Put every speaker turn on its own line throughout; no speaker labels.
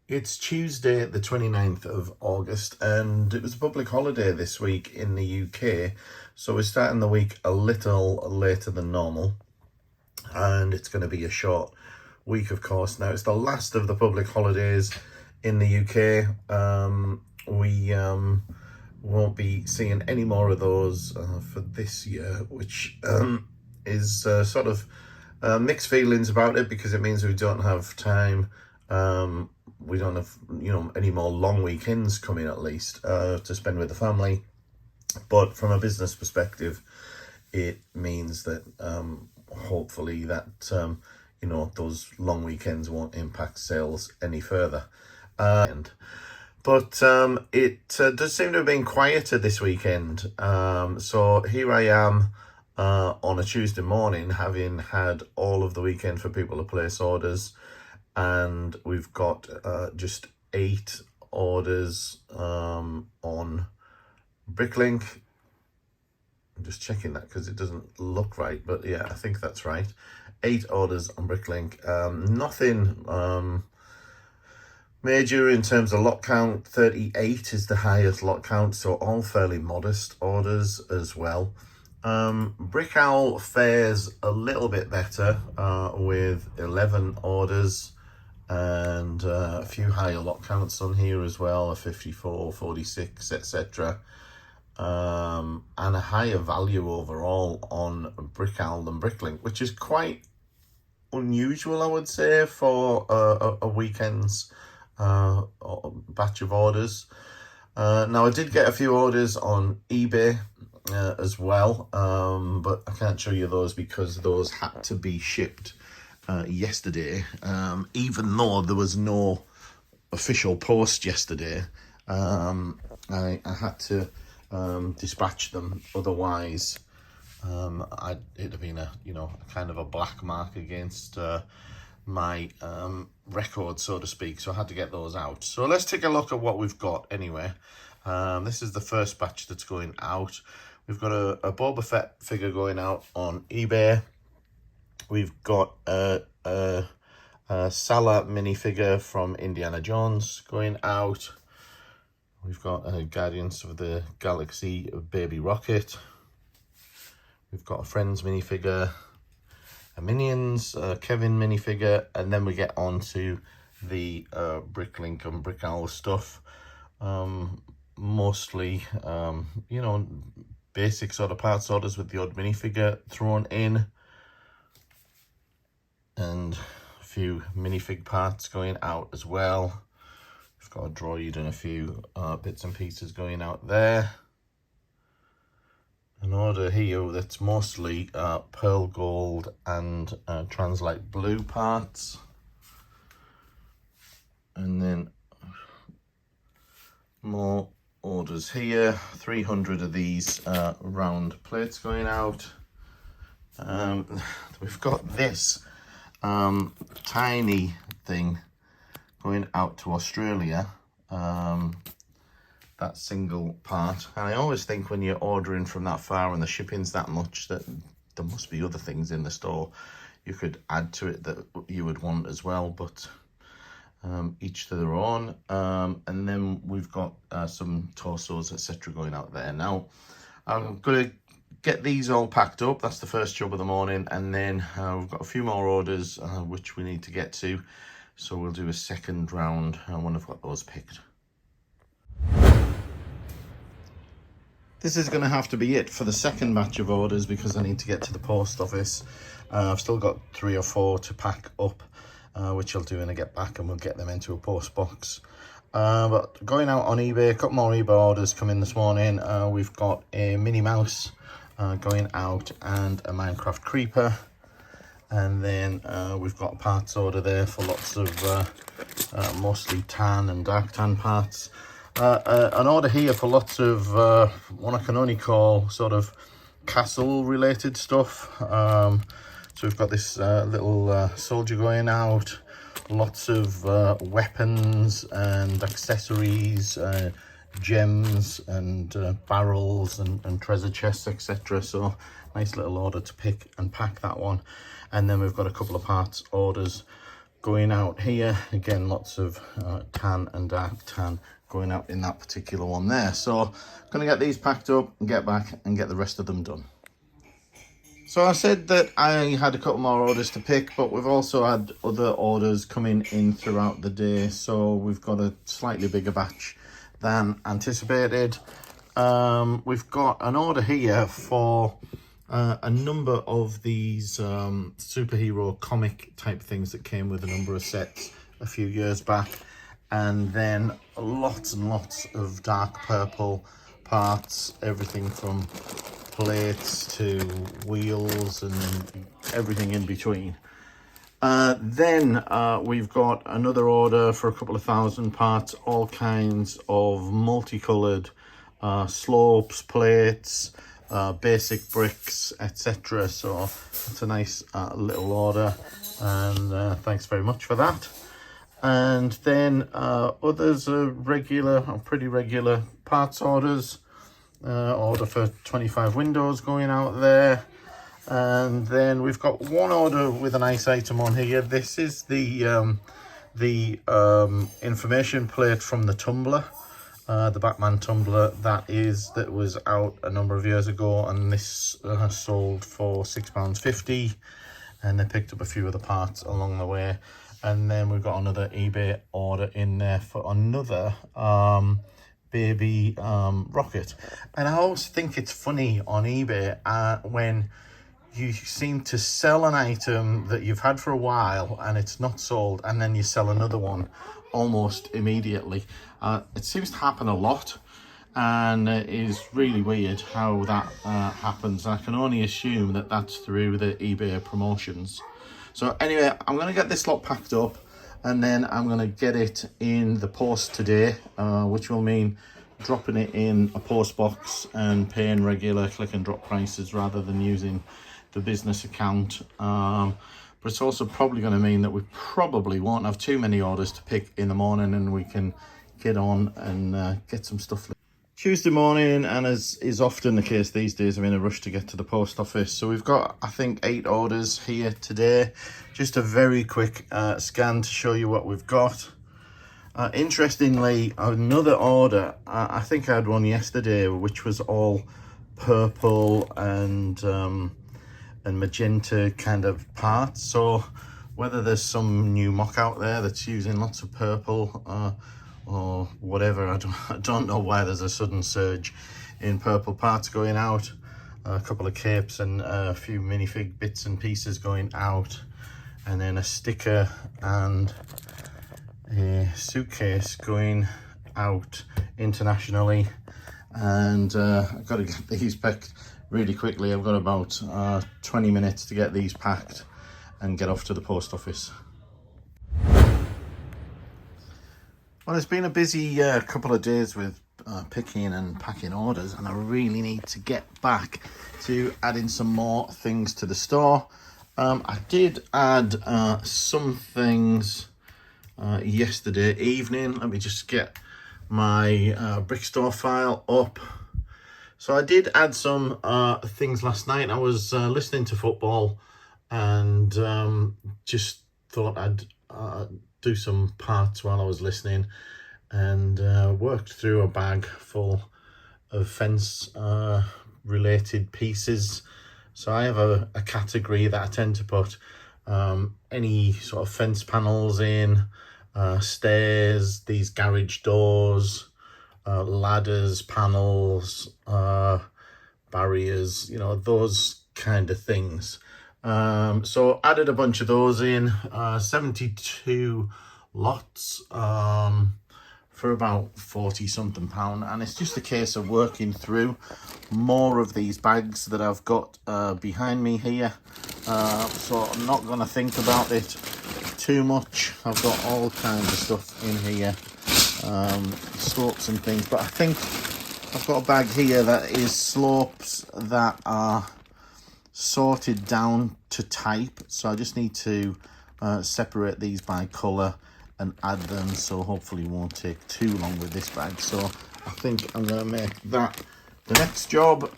It's Tuesday, the 29th of August, and it was a public holiday this week in the UK, so we're starting the week a little later than normal, and it's going to be a short week, of course. Now, it's the last of the public holidays in the UK. We won't be seeing any more of those for this year, which is sort of mixed feelings about it, because it means we don't have time. We don't have, any more long weekends coming, at least, to spend with the family. But from a business perspective, it means that hopefully that, those long weekends won't impact sales any further. But it does seem to have been quieter this weekend. So here I am on a Tuesday morning, having had all of the weekend for people to place orders. And we've got just 8 orders on Bricklink. I'm just checking that because it doesn't look right, but yeah, I think that's right. 8 orders on Bricklink. Nothing major in terms of lot count. 38 is the highest lot count, so all fairly modest orders as well. Brick Owl fares a little bit better with 11 orders. And a few higher lot counts on here as well, a 54, 46, etc. And a higher value overall on Brick Owl than Bricklink, which is quite unusual, I would say, for a weekend's batch of orders. Now, I did get a few orders on eBay as well, but I can't show you those because those had to be shipped yesterday, even though there was no official post yesterday. I had to dispatch them, otherwise it'd have been a kind of a black mark against my record, so to speak, so I had to get those out. So let's take a look at what we've got anyway. This is the first batch that's going out. We've got a Boba Fett figure going out on eBay. We've got a Salah minifigure from Indiana Jones going out. We've got a Guardians of the Galaxy Baby Rocket. We've got a Friends minifigure, a Minions, Kevin minifigure, and then we get on to the Bricklink and Brick Owl stuff. Mostly, basic sort of parts orders with the odd minifigure thrown in. And a few minifig parts going out as well. We've got a droid and a few bits and pieces going out there. An order here that's mostly pearl gold and translite blue parts. And then more orders here. 300 of these round plates going out. We've got this tiny thing going out to Australia, that single part. And I always think when you're ordering from that far and the shipping's that much, that there must be other things in the store you could add to it that you would want as well, but each to their own. And then we've got some torsos, etc. going out there. Now, I'm going to get these all packed up. That's the first job of the morning, and then we've got a few more orders which we need to get to, so we'll do a second round when I've got those picked. This is going to have to be it for the second batch of orders because I need to get to the post office. I've still got 3 or 4 to pack up, which I'll do when I get back, and we'll get them into a post box. But going out on eBay, a couple more eBay orders come in this morning. We've got a Minnie Mouse going out and a Minecraft creeper, and then we've got a parts order there for lots of mostly tan and dark tan parts. An order here for lots of what I can only call sort of castle related stuff. So we've got this little soldier going out, lots of weapons and accessories, gems and barrels and treasure chests, etc. So nice little order to pick and pack that one. And then we've got a couple of parts orders going out here. Again, lots of tan and dark tan going out in that particular one there. So going to get these packed up and get back and get the rest of them done. So I said that I had a couple more orders to pick, but we've also had other orders coming in throughout the day. So we've got a slightly bigger batch than anticipated. We've got an order here for a number of these superhero comic type things that came with a number of sets a few years back, and then lots and lots of dark purple parts, everything from plates to wheels and everything in between. Then we've got another order for a couple of thousand parts, all kinds of multicolored slopes, plates, basic bricks, etc. So it's a nice little order, and thanks very much for that. And then others are regular, or pretty regular parts orders. Order for 25 windows going out there. And then we've got one order with a nice item on here. This is the information plate from the tumbler, the Batman tumbler that was out a number of years ago, and this sold for £6.50, and they picked up a few of the parts along the way. And then we've got another eBay order in there for another baby rocket. And I always think it's funny on eBay when you seem to sell an item that you've had for a while and it's not sold, and then you sell another one almost immediately. It seems to happen a lot, and it is really weird how that happens. I can only assume that that's through the eBay promotions. So anyway, I'm going to get this lot packed up, and then I'm going to get it in the post today, which will mean dropping it in a post box and paying regular click and drop prices rather than using the business account. But it's also probably going to mean that we probably won't have too many orders to pick in the morning, and we can get on and get some stuff. Tuesday morning, and as is often the case these days, I'm in a rush to get to the post office. So we've got, I think, 8 orders here today. Just a very quick scan to show you what we've got. Interestingly, another order, I think I had one yesterday, which was all purple and magenta kind of parts. So whether there's some new mock out there that's using lots of purple or whatever, I don't know why there's a sudden surge in purple parts going out. A couple of capes and a few minifig bits and pieces going out, and then a sticker and a suitcase going out internationally. And I've got to get these packed really quickly. I've got about 20 minutes to get these packed and get off to the post office. Well, it's been a busy couple of days with picking and packing orders, and I really need to get back to adding some more things to the store. I did add some things yesterday evening. Let me just get my brick store file up. So I did add some things last night. I was listening to football and just thought I'd do some parts while I was listening, and worked through a bag full of fence related pieces. So I have a category that I tend to put any sort of fence panels in, stairs, these garage doors, ladders, panels, barriers, you know, those kind of things. So added a bunch of those in, 72 lots for about 40 something pound, and it's just a case of working through more of these bags that I've got behind me here. So I'm not going to think about it too much. I've got all kinds of stuff in here, slopes and things, but I think I've got a bag here that is slopes that are sorted down to type, so I just need to separate these by colour and add them, so hopefully it won't take too long with this bag. So I think I'm going to make that the next job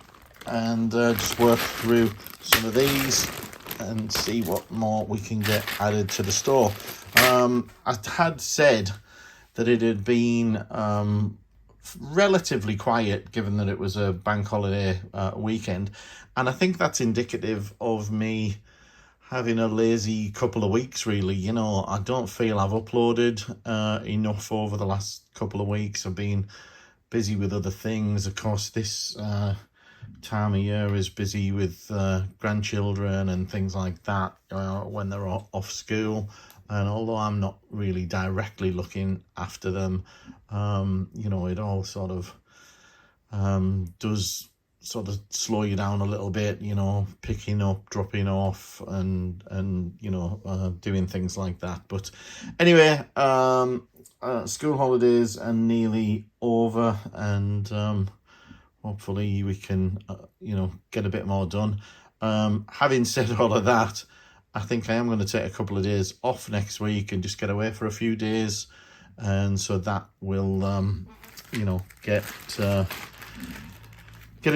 and just work through some of these. and see what more we can get added to the store. I had said that it had been relatively quiet, given that it was a bank holiday weekend, and I think that's indicative of me having a lazy couple of weeks, really. You know, I don't feel I've uploaded enough over the last couple of weeks. I've been busy with other things. Of course, this time of year is busy with grandchildren and things like that when they're off school. And although I'm not really directly looking after them, you know, it all sort of does sort of slow you down a little bit, you know, picking up, dropping off, and you know, doing things like that. But anyway, school holidays are nearly over, and hopefully we can you know, get a bit more done. Having said all of that, I think I am going to take a couple of days off next week and just get away for a few days, and so that will you know, get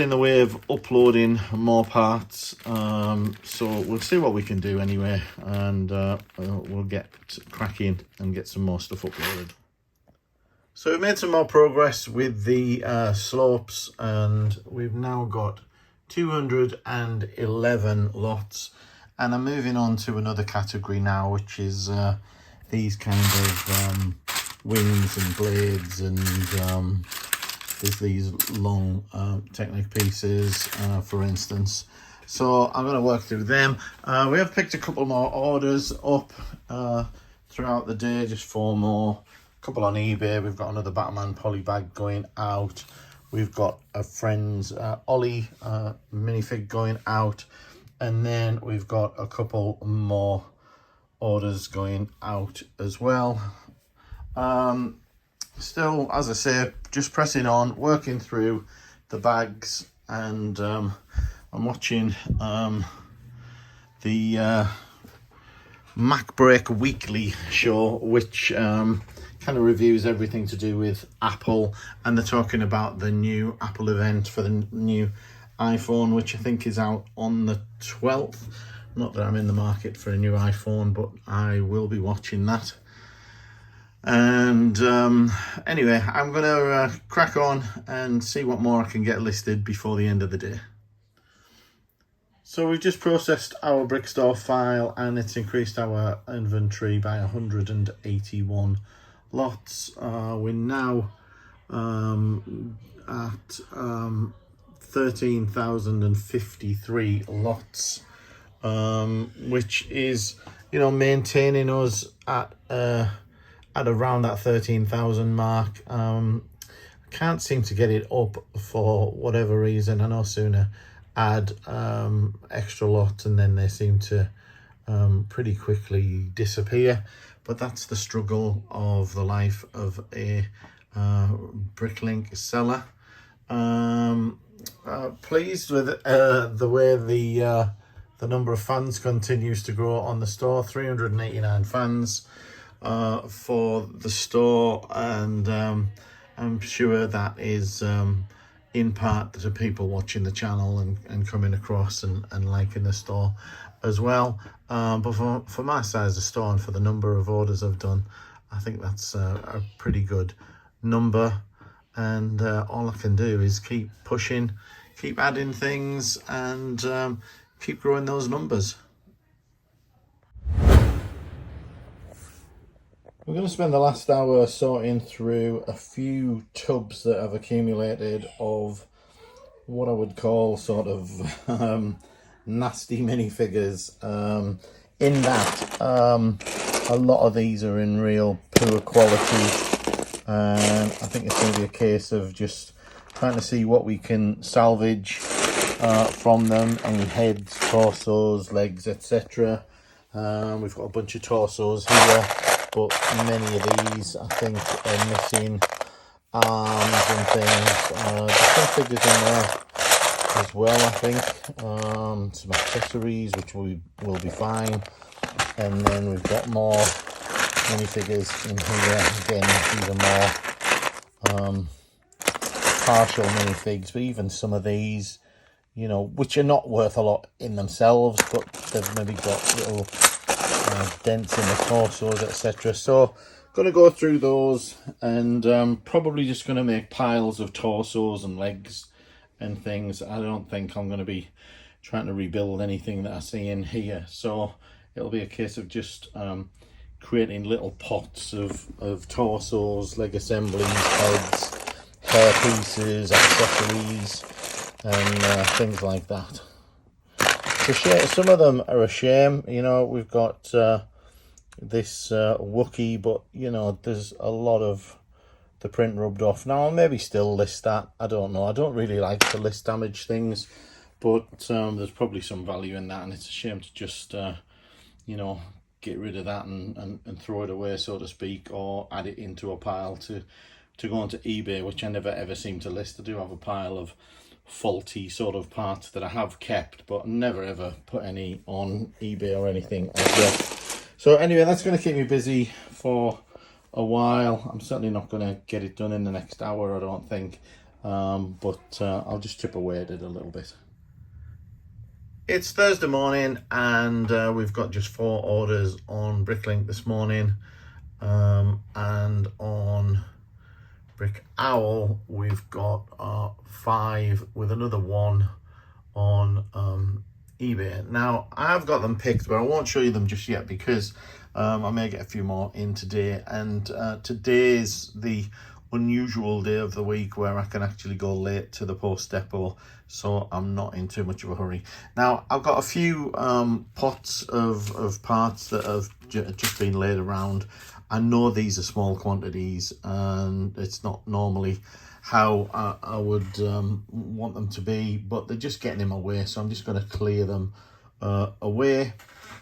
in the way of uploading more parts. So we'll see what we can do anyway, and we'll get cracking and get some more stuff uploaded. So we've made some more progress with the slopes, and we've now got 211 lots, and I'm moving on to another category now, which is these kind of wings and blades, and there's these long Technic pieces, for instance. So I'm going to work through them. We have picked a couple more orders up throughout the day, just 4 more. A couple on eBay. We've got another Batman poly bag going out. We've got a friend's Ollie minifig going out. And then we've got a couple more orders going out as well. Still, as I say, just pressing on, working through the bags, and I'm watching the Mac Break Weekly show, which kind of reviews everything to do with Apple, and they're talking about the new Apple event for the new iPhone, which I think is out on the 12th. Not that I'm in the market for a new iPhone, but I will be watching that. And anyway, I'm gonna crack on and see what more I can get listed before the end of the day. So we've just processed our brick store file, and it's increased our inventory by 181 lots. We're now at 13,053 lots, which is, you know, maintaining us at around that 13,000 mark. I can't seem to get it up for whatever reason. I know sooner add extra lots and then they seem to pretty quickly disappear, but that's the struggle of the life of a Bricklink seller. Pleased with the way the number of fans continues to grow on the store. 389 fans for the store, and I'm sure that is in part to people watching the channel and coming across and liking the store as well. But for my size of store and for the number of orders I've done, I think that's a pretty good number. And all I can do is keep pushing, keep adding things, and keep growing those numbers. We're going to spend the last hour sorting through a few tubs that have accumulated of what I would call sort of nasty minifigures. In that, a lot of these are in real poor quality. And I think it's going to be a case of just trying to see what we can salvage from them. Any heads, torsos, legs, etc. We've got a bunch of torsos here, but many of these I think are missing arms and things. There's some figures in there as well, I think. Some accessories, which will be fine. And then we've got more minifigures in here. Again, these are more partial minifigs, but even some of these,
you know, which are not worth a lot in themselves, but they've maybe got little dents in the torsos, etc. So going to go through those, and probably just going to make piles of torsos and legs and things. I don't think I'm going to be trying to rebuild anything that I see in here, so it'll be a case of just creating little pots of torsos, leg assemblies, heads, hair pieces, accessories, and things like that. Some of them are a shame. You know, we've got this Wookie, but you know, there's a lot of the print rubbed off. Now I'll maybe still list that. I don't know. I don't really like to list damaged things, but there's probably some value in that, and it's a shame to just you know, get rid of that and throw it away, so to speak, or add it into a pile to go onto eBay, which I never ever seem to list. I do have a pile of faulty sort of parts that I have kept, but never ever put any on eBay or anything like that. So anyway, that's going to keep me busy for a while. I'm certainly not going to get it done in the next hour, I don't think, but I'll just chip away at it a little bit.
It's Thursday morning, and we've got just 4 orders on Bricklink this morning, and on Brick Owl we've got 5 with another 1 on eBay. Now I've got them picked, but I won't show you them just yet because I may get a few more in today, and today's the unusual day of the week where I can actually go late to the post depot, so I'm not in too much of a hurry. Now I've got a few pots of parts that have just been laid around. I know these are small quantities, and it's not normally how I would want them to be, but they're just getting in my way, so I'm just going to clear them away,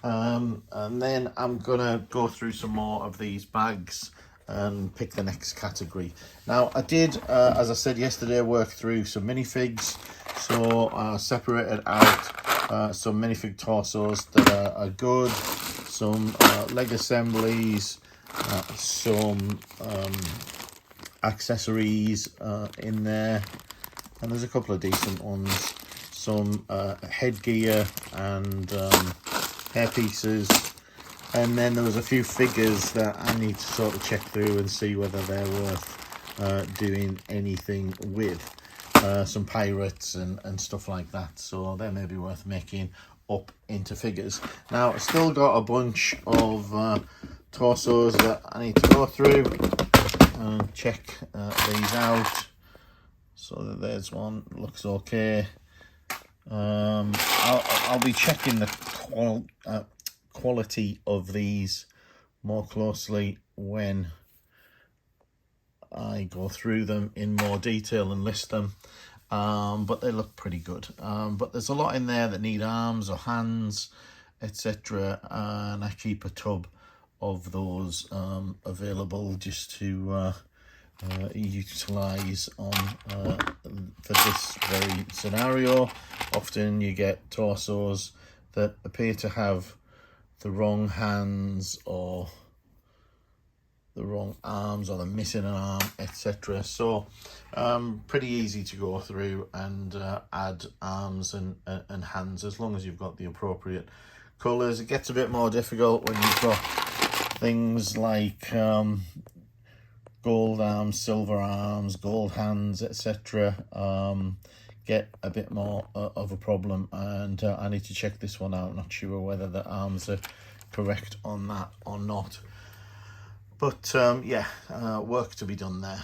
and then I'm going to go through some more of these bags and pick the next category. Now I did, as I said yesterday, work through some minifigs, so I separated out some minifig torsos that are good, some leg assemblies, some accessories in there, and there's a couple of decent ones, some headgear and hair pieces, and then there was a few figures that I need to sort of check through and see whether they're worth doing anything with, some pirates and stuff like that, so they may be worth making up into figures. Now I've still got a bunch of torsos that I need to go through and check these out. So there's one, looks okay. I'll be checking the quality of these more closely when I go through them in more detail and list them, but they look pretty good. But there's a lot in there that need arms or hands, etc., and I keep a tub of those available just to utilize on for this very scenario. Often you get torsos that appear to have the wrong hands or the wrong arms, or they're missing an arm, etc. So pretty easy to go through and add arms and hands, as long as you've got the appropriate colors. It gets a bit more difficult when you've got things like gold arms, silver arms, gold hands, etc. Get a bit more of a problem, and I need to check this one out. Not sure whether the arms are correct on that or not, but yeah, work to be done there.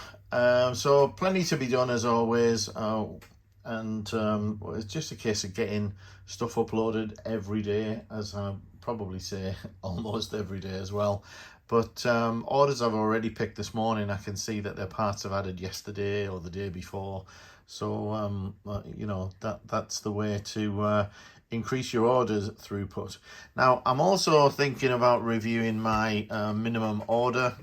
So plenty to be done as always, and it's just a case of getting stuff uploaded every day, as I probably say almost every day as well. But orders I've already picked this morning, I can see that their parts have added yesterday or the day before. So you know, that's the way to increase your orders throughput. Now I'm also thinking about reviewing my minimum order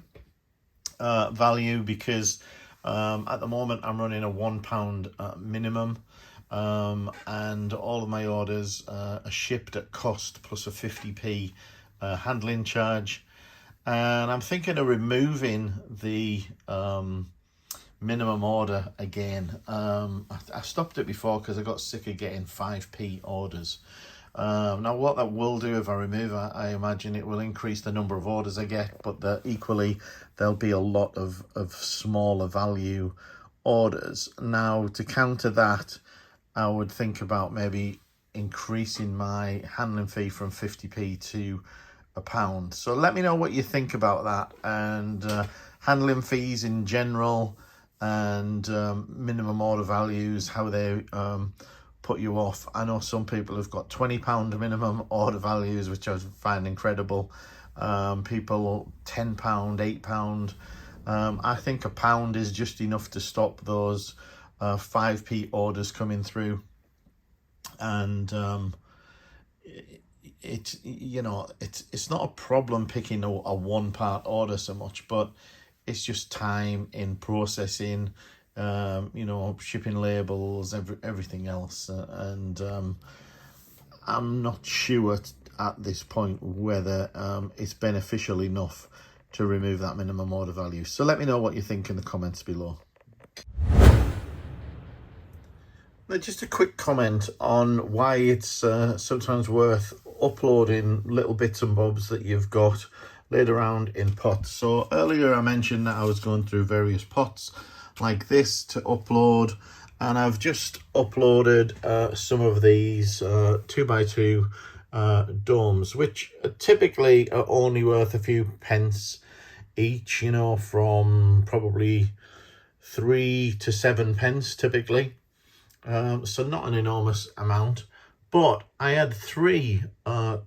value, because at the moment I'm running a £1 minimum, and all of my orders are shipped at cost plus a 50p handling charge. And I'm thinking of removing the
minimum order again. I stopped it before because I got sick of getting 5p orders. Now what that will do if I remove it, I imagine it will increase the number of orders I get, but equally there'll be a lot of smaller value orders. Now to counter that, I would think about maybe increasing my handling fee from 50p to £1. So let me know what you think about that, and handling fees in general, and minimum order values, how they put you off. I know some people have got £20 minimum order values, which I find incredible. People £10, £8. I think £1 is just enough to stop those 5p orders coming through. And it's not a problem picking a one part order so much, but it's just time in processing, shipping labels, everything else, and I'm not sure at this point whether it's beneficial enough to remove that minimum order value. So let me know what you think in the comments below. Now, just a quick comment on why it's sometimes worth uploading little bits and bobs that you've got laid around in pots. So earlier I mentioned that I was going through various pots like this to upload, and I've just uploaded some of these 2x2 domes, which typically are only worth a few pence each, from probably 3 to 7 pence typically. So not an enormous amount, but I had 3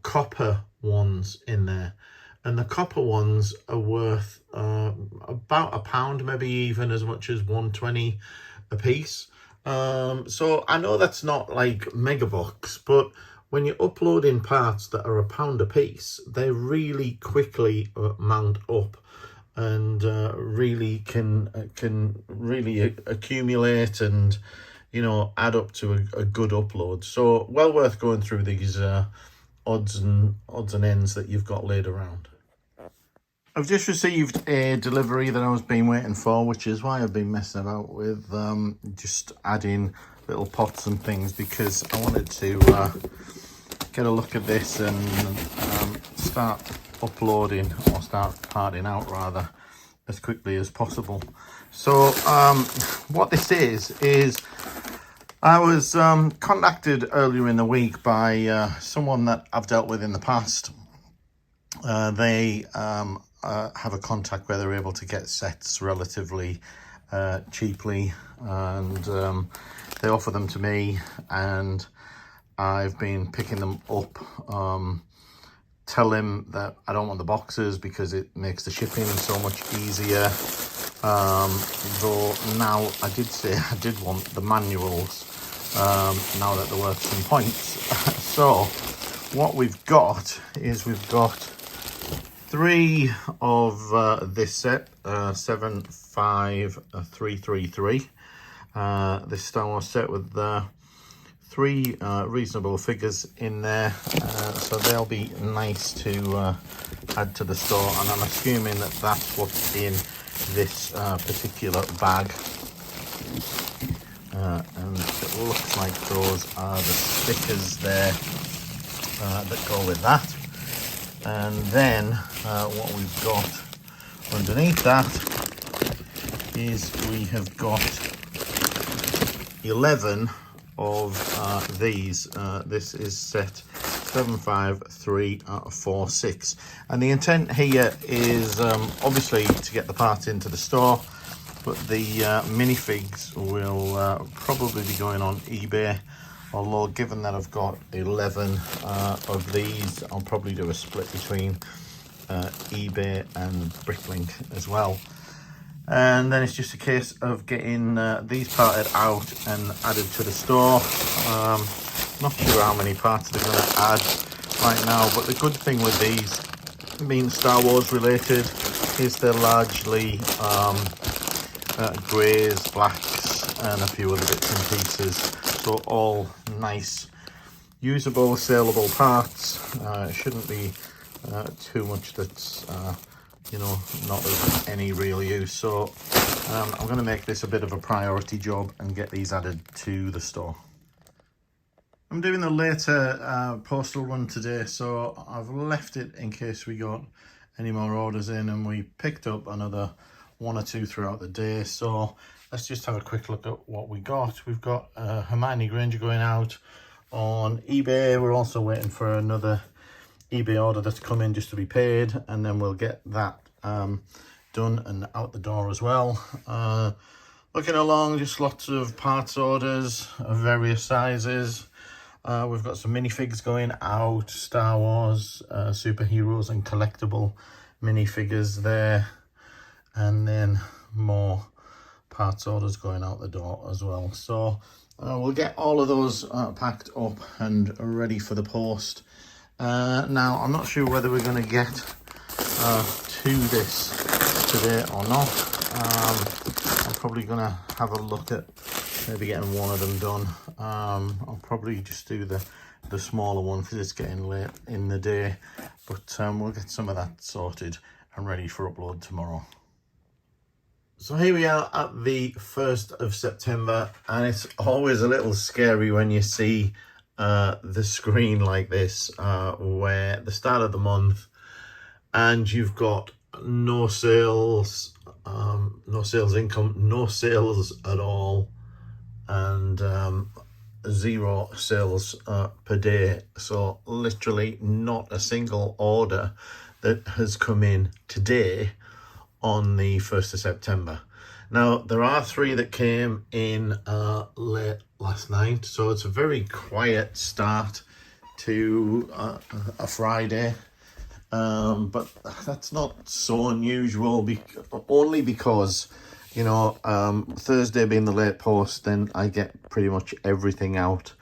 copper ones in there, and the copper ones are worth about £1, maybe even as much as 1.20 a piece. So I know that's not like mega bucks, but when you're uploading parts that are £1 a piece, they really quickly mount up, and really can really accumulate and add up to a good upload. So well worth going through these odds and ends that you've got laid around. I've just received a delivery that I was been waiting for, which is why I've been messing about with just adding little pots and things, because I wanted to get a look at this and start uploading, or start parting out rather, as quickly as possible. So what this is I was contacted earlier in the week by someone that I've dealt with in the past. They have a contact where they're able to get sets relatively cheaply, and they offer them to me, and I've been picking them up. Tell him that I don't want the boxes because it makes the shipping so much easier. Though now I did say I did want the manuals, now that they're worth some points. So what we've got is we've got 3 of this set, 75333. This Star Wars set with 3 reasonable figures in there, so they'll be nice to add to the store, and I'm assuming that that's what's in this particular bag, and it looks like those are the stickers there that go with that. And then what we've got underneath that is we have got 11 of these. This is set 75346, and the intent here is obviously to get the parts into the store, but the minifigs will probably be going on eBay, although given that I've got 11 of these, I'll probably do a split between eBay and Bricklink as well. And then it's just a case of getting these parted out and added to the store. Not sure how many parts they're going to add right now, but the good thing with these, being Star Wars related, is they're largely greys, blacks, and a few other bits and pieces. So all nice, usable, saleable parts. It shouldn't be too much that's not of any real use. So I'm going to make this a bit of a priority job and get these added to the store. I'm doing the later postal run today, so I've left it in case we got any more orders in, and we picked up another 1 or 2 throughout the day. So let's just have a quick look at what we got. We've got Hermione Granger going out on eBay. We're also waiting for another eBay order that's come in just to be paid, and then we'll get that done and out the door as well. Looking along, just lots of parts orders of various sizes. We've got some minifigs going out, Star Wars, superheroes and collectible minifigures there. And then more parts orders going out the door as well. So we'll get all of those packed up and ready for the post. Now, I'm not sure whether we're going to get to this today or not. I'm probably going to have a look at maybe getting one of them done. I'll probably just do the smaller one because it's getting late in the day, but we'll get some of that sorted and ready for upload tomorrow. So here we are at the 1st of September, and it's always a little scary when you see the screen like this, where the start of the month and you've got no sales, no sales income, no sales at all, and 0 sales per day. So literally not a single order that has come in today on the 1st of September. Now, there are 3 that came in late last night, so it's a very quiet start to a Friday. But that's not so unusual, only because, you know, Thursday being the late post, then I get pretty much everything out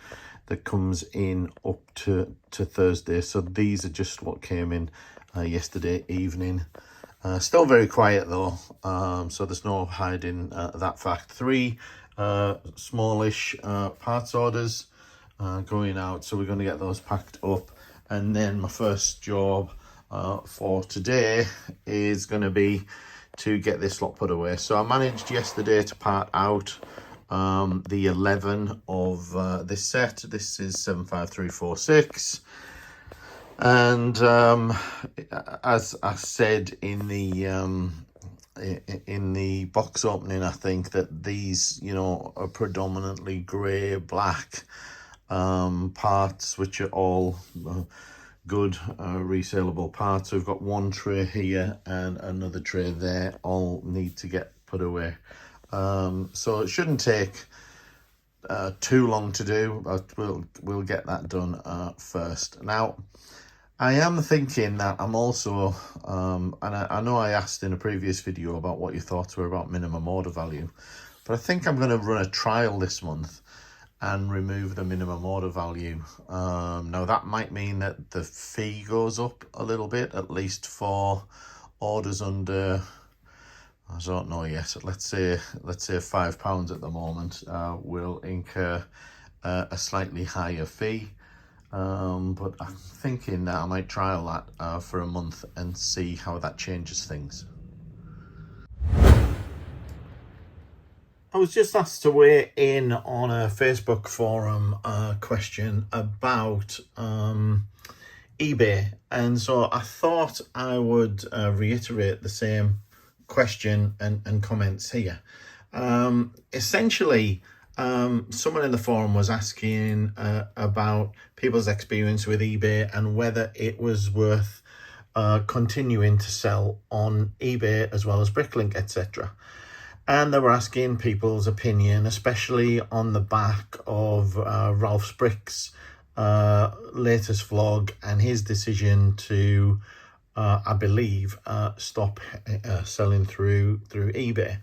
that comes in up to Thursday. So these are just what came in yesterday evening. Still very quiet though, so there's no hiding that fact. 3 smallish parts orders going out, so we're going to get those packed up. And then my first job for today is going to be to get this lot put away. So I managed yesterday to part out the 11 of this set. This is 75346. And as I said in the box opening, I think that these, you know, are predominantly grey, black parts, which are all good resaleable parts. So we've got 1 tray here and another tray there, all need to get put away. So it shouldn't take too long to do, but we'll get that done first. Now, I am thinking that I'm also, and I know I asked in a previous video about what your thoughts were about minimum order value, but I think I'm going to run a trial this month and remove the minimum order value. Now that might mean that the fee goes up a little bit, at least for orders under, I don't know yet, let's say £5 at the moment, will incur a slightly higher fee. But I'm thinking that I might trial that for a month and see how that changes things. I was just asked to weigh in on a Facebook forum question about eBay, and so I thought I would reiterate the same question and comments here. Essentially, someone in the forum was asking about people's experience with eBay and whether it was worth continuing to sell on eBay as well as Bricklink, etc. And they were asking people's opinion, especially on the back of Ralph's Bricks latest vlog and his decision to, I believe, stop selling through eBay.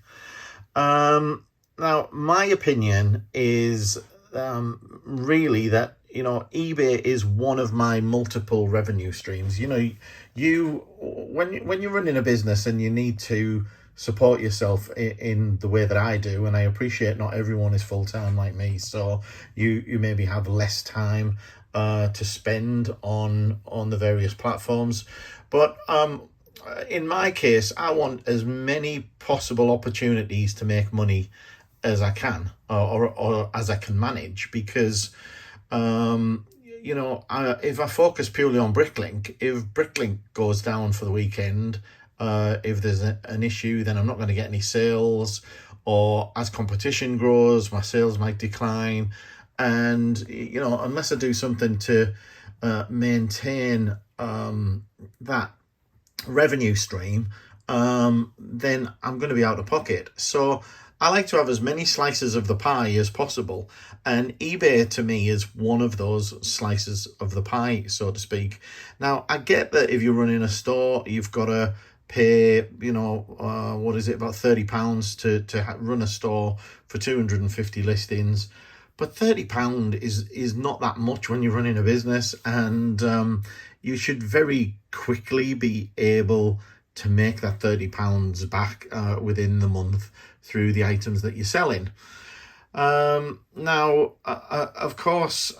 Now, my opinion is really that, you know, eBay is one of my multiple revenue streams. You know, when you're running a business and you need to support yourself in the way that I do, and I appreciate not everyone is full-time like me, so you maybe have less time to spend on the various platforms, but
in my case, I want as many possible opportunities to make money as I can, or as I can manage, because you know, if I focus purely on Bricklink, if Bricklink goes down for the weekend, if there's an issue, then I'm not going to get any sales, or as competition grows, my sales might decline. And, you know, unless I do something to maintain that revenue stream, then I'm going to be out of pocket. So I like to have as many slices of the pie as possible. And eBay to me is one of those slices of the pie, so to speak. Now, I get that if you're running a store, you've got to pay, you know, what is it, about £30 to run a store for 250 listings. But £30 is not that much when you're running a business, and you should very quickly be able to make that £30 back within the month through the items that you're selling. Now, of course,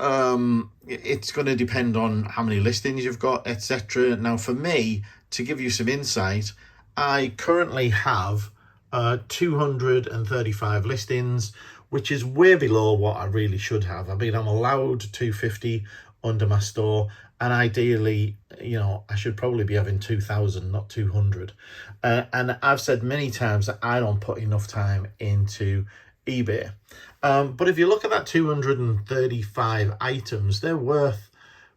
it's going to depend on how many listings you've got, etc. Now, for me, to give you some insight, I currently have 235 listings, which is way below what I really should have. I mean, I'm allowed 250 under my store, and ideally, you know, I should probably be having 2,000, not 200. And I've said many times that I don't put enough time into eBay. But if you look at that 235 items, they're worth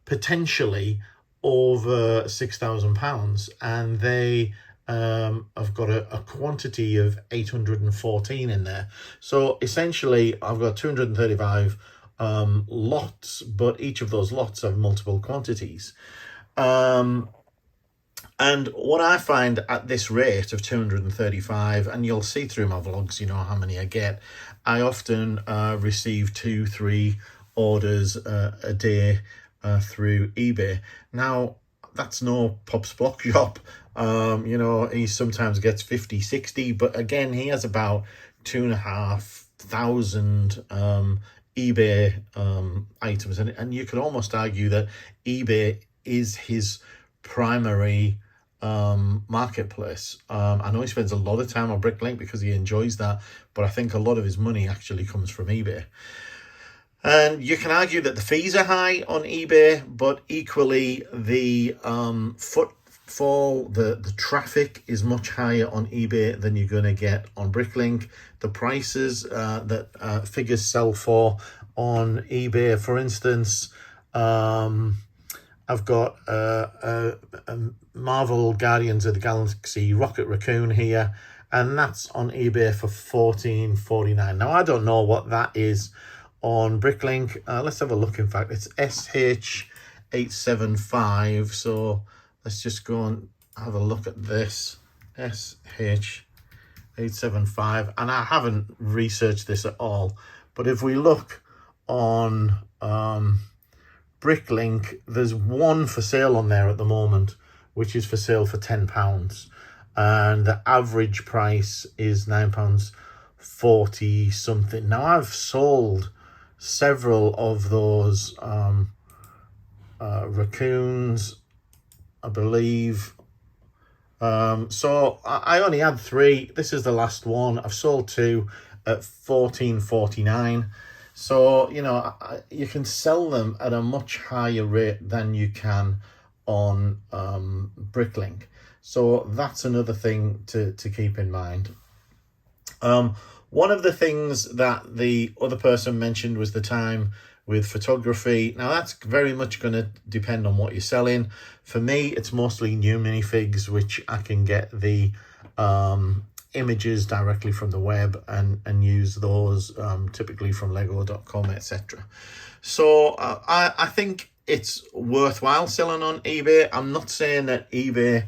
potentially over £6,000, and they I've got a quantity of 814 in there. So essentially, I've got 235 lots, but each of those lots have multiple quantities. And what I find at this rate of 235, and you'll see through my vlogs, you know, how many I get, I often receive 2-3 orders a day through eBay. Now, that's no Pop's Block Shop. You know, he sometimes gets 50, 60, but again, he has about 2,500 eBay items, and you could almost argue that eBay is his primary marketplace. I know he spends a lot of time on Bricklink because he enjoys that, but I think a lot of his money actually comes from eBay. And you can argue that the fees are high on eBay, but equally the footfall, the traffic is much higher on eBay than you're going to get on Bricklink. The prices that figures sell for on eBay, for instance, I've got a Marvel Guardians of the Galaxy Rocket Raccoon here, and that's on eBay for $14.49. Now, I don't know what that is on Bricklink. Let's have a look. In fact, it's SH875. So let's just go and have a look at this. SH875. And I haven't researched this at all. But if we look on Bricklink, there's one for sale on there at the moment, which is for sale for £10. And the average price is £9.40 something. Now, I've sold several of those raccoons, I believe. So I only had 3. This is the last one. I've sold 2 at $14.49. So, you know, you can sell them at a much higher rate than you can on Bricklink. So that's another thing to keep in mind. One of the things that the other person mentioned was the time with photography. Now, that's very much going to depend on what you're selling. For me, it's mostly new minifigs, which I can get the images directly from the web and use those typically from lego.com, etc. So I think it's worthwhile selling on eBay. I'm not saying that eBay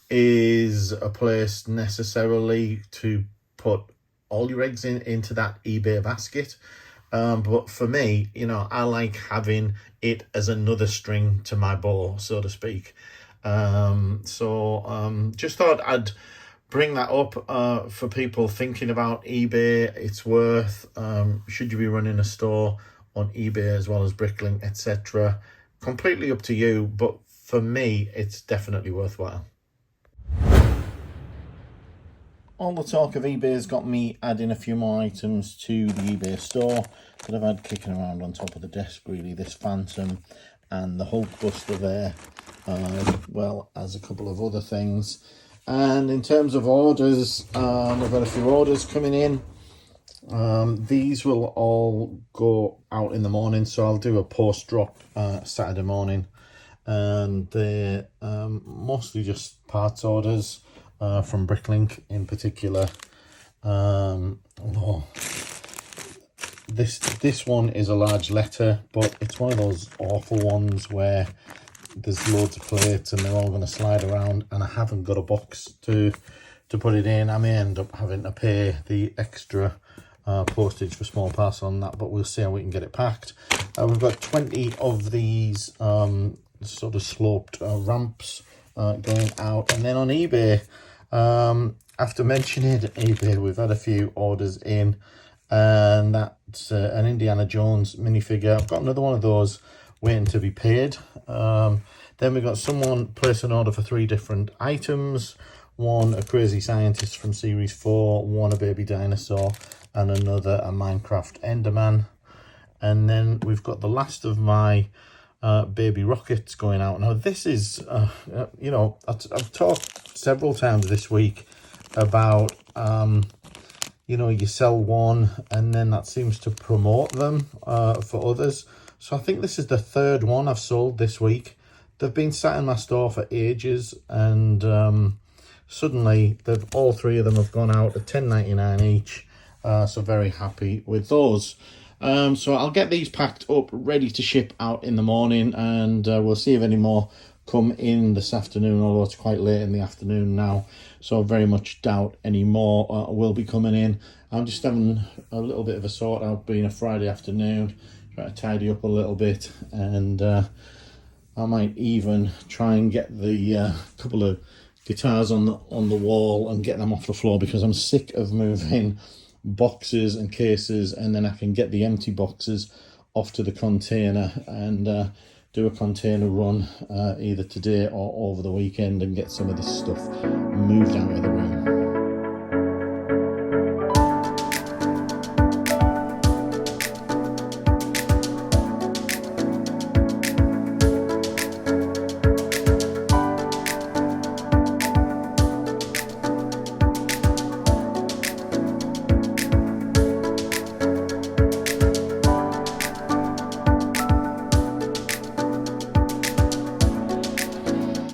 is a place necessarily to put all your eggs into that eBay basket, but for me, you know, I like having it as another string to my bow, so to speak. Just thought I'd bring that up for people thinking about eBay. It's worth, should you be running a store on eBay as well as Bricklink, etc. Completely up to you, but for me, it's definitely worthwhile.
all the talk of eBay has got me adding a few more items to the eBay store that I've had kicking around on top of the desk, really. This Phantom and the Hulk Buster there, as well as a couple of other things. And in terms of orders, we've had a few orders coming in. These will all go out in the morning, so I'll do a post drop Saturday morning, and they're mostly just parts orders from Bricklink in particular. This one is a large letter, but it's one of those awful ones where there's loads of plates and they're all going to slide around, and I haven't got a box to put it in. I may end up having to pay the extra postage for small parcel on that, but we'll see how we can get it packed. We've got 20 of these sort of sloped ramps going out. And then on eBay, after mentioning eBay, we've had a few orders in, and that's an Indiana Jones minifigure. I've got another one of those waiting to be paid. Then we got someone place an order for 3 different items. One, a crazy scientist from series 4, one, a baby dinosaur, and another, a Minecraft Enderman. And then we've got the last of my baby rockets going out. Now this is, you know, I've talked several times this week about, you know, you sell one and then that seems to promote them for others. So I think this is the 3rd one I've sold this week. They've been sat in my store for ages, and suddenly all 3 of them have gone out at $10.99 each. So very happy with those. So I'll get these packed up, ready to ship out in the morning, and we'll see if any more come in this afternoon, although it's quite late in the afternoon now, so I very much doubt any more will be coming in. I'm just having a little bit of a sort out, being a Friday afternoon, try to tidy up a little bit, and I might even try and get the couple of guitars on the wall and get them off the floor, because I'm sick of moving boxes and cases, and then I can get the empty boxes off to the container and do a container run either today or over the weekend and get some of this stuff moved out of the room.